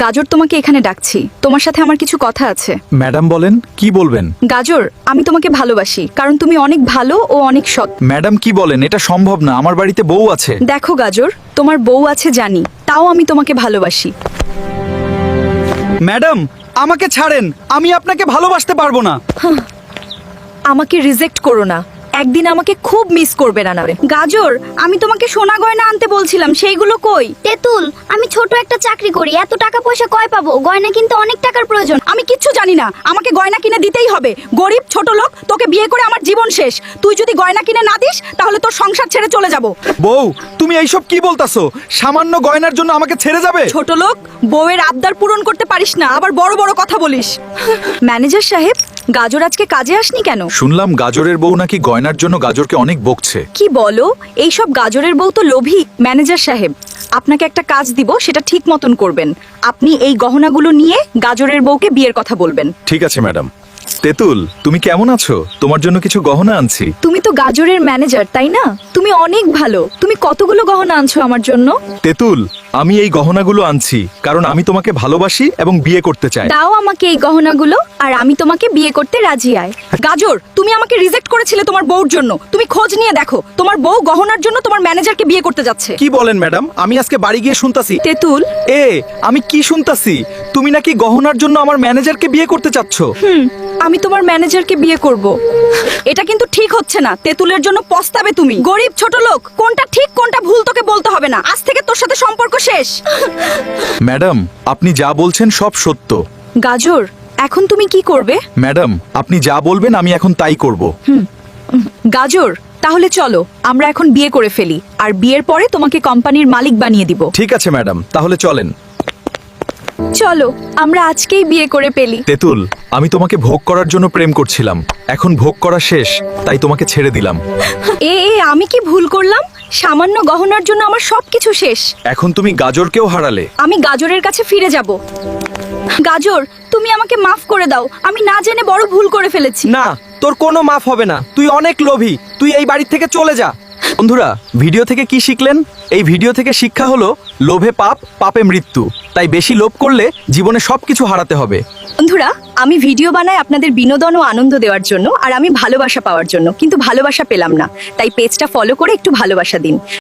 গাজর তোমাকে এখানে ডাকছি, তোমার সাথে আমার কিছু কথা আছে। ম্যাডাম বলেন, কি বলবেন? গাজর, আমি তোমাকে ভালোবাসি, কারণ তুমি অনেক ভালো ও অনেক সৎ। ম্যাডাম কি বলেন? এটা সম্ভব না, আমার বাড়িতে বউ আছে। দেখো গাজর, তোমার বউ আছে জানি, তাও আমি তোমাকে ভালোবাসি। ম্যাডাম, আমাকে ছাড়েন, আমি আপনাকে ভালোবাসতে পারবো না। আমাকে রিজেক্ট করো না, একদিন আমাকে খুব মিস করবে না রে। গাজর, আমি তোমাকে সোনা গয়না আনতে বলছিলাম, সেইগুলো কই? তেঁতুল, আমি ছোট একটা চাকরি করি, এত টাকা পয়সা কয় পাবো? গয়না কিনতে অনেক টাকার প্রয়োজন। আমি কিচ্ছু জানি না, আমাকে গয়না কিনে দিতেই হবে। গরিব ছোট লোক, তোকে বিয়ে করে আমার জীবন শেষ। তুই যদি গয়না কিনে না দিস তাহলে তোর সংসার ছেড়ে চলে যাব। বউ, তুমি এইসব কি বলতাছো? সামান্য গয়নার জন্য আমাকে ছেড়ে যাবে? ছোট লোক, বউয়ের আবদার পূরণ করতে পারিস না, আবার বড় বড় কথা বলিস। ম্যানেজার সাহেব, গাজর আজকে কাজে আসনি কেন? শুনলাম গাজরের বউ নাকি গয়নার জন্য গাজরকে অনেক বকছে। কি বলো? এইসব গাজরের বউ তো লোভী। ম্যানেজার সাহেব, আপনাকে একটা কাজ দিব, সেটা ঠিক মতন করবেন। আপনি এই গহনাগুলো নিয়ে গাজরের বউকে বিয়ের কথা বলবেন। ঠিক আছে ম্যাডাম। তেঁতুল, তুমি কেমন আছো? তোমার জন্য কিছু গহনা আনছি। তুমি তো গাজরের ম্যানেজার, তাই না? তুমি অনেক ভালো। তুমি কতগুলো গহনা আনছো আমার জন্য? তেঁতুল, আমি এই গহনাগুলো আনছি কারণ আমি তোমাকে ভালোবাসি এবং বিয়ে করতে চাই। দাও আমাকে এই গহনাগুলো, আর আমি তোমাকে বিয়ে করতে রাজি আই। গাজর, তুমি আমাকে রিজেক্ট করেছিলে তোমার বউর জন্য। তুমি খোঁজ নিয়ে দেখো, তোমার বউ গহনার জন্য তোমার ম্যানেজারকে বিয়ে করতে যাচ্ছে। কি বলেন ম্যাডাম? আমি আজকে বাড়ি গিয়ে শুনতাছি। তেঁতুল, আমি কি শুনতাছি? তুমি নাকি গহনার জন্য আমার ম্যানেজারকে বিয়ে করতে চাচ্ছ? আমি তোমার ম্যানেজারকে বিয়ে করব। এটা কিন্তু ঠিক হচ্ছে না। তেঁতুলের জন্য পস্তাবে তুমি। গরিব ছোট লোক, কোনটা ঠিক কোনটা ভুল তোকে বলতে হবে না। আজ থেকে তোর সাথে সম্পর্ক শেষ। ম্যাডাম, আপনি যা বলছেন সব সত্য। গাজর, এখন তুমি কি করবে? ম্যাডাম, আপনি যা বলবেন আমি এখন তাই করব। গাজর, তাহলে চলো আমরা এখন বিয়ে করে ফেলি, আর বিয়ের পরে তোমাকে কোম্পানির মালিক বানিয়ে দিব। ঠিক আছে ম্যাডাম, তাহলে চলেন। চলো আমরা আজকেই বিয়ে করে ফেলি। তেঁতুল, আমি তোমাকে ভোগ করার জন্য প্রেম করছিলাম, এখন ভোগ করা শেষ, তাই তোমাকে ছেড়ে দিলাম। আমি কি ভুল করলাম? সামান্য গহনার জন্য আমার সবকিছু শেষ। এখন তুমি গাজরকেও হারালে। আমি গাজরের কাছে ফিরে যাব। গাজর, তুমি আমাকে মাফ করে দাও, আমি না জেনে বড় ভুল করে ফেলেছি। না, তোর কোনো মাফ হবে না। তুই অনেক লোভী, তুই এই বাড়ি থেকে চলে যা। বন্ধুরা, ভিডিও থেকে কি শিখলেন? এই ভিডিও থেকে শিক্ষা হলো, লোভে পাপ, পাপে মৃত্যু। তাই বেশি লোভ করলে জীবনে সবকিছু হারাতে হবে। বন্ধুরা, আমি ভিডিও বানাই আপনাদের বিনোদন ও আনন্দ দেওয়ার জন্য, আর আমি ভালোবাসা পাওয়ার জন্য, কিন্তু ভালোবাসা পেলাম না। তাই পেজটা ফলো করে একটু ভালোবাসা দিন।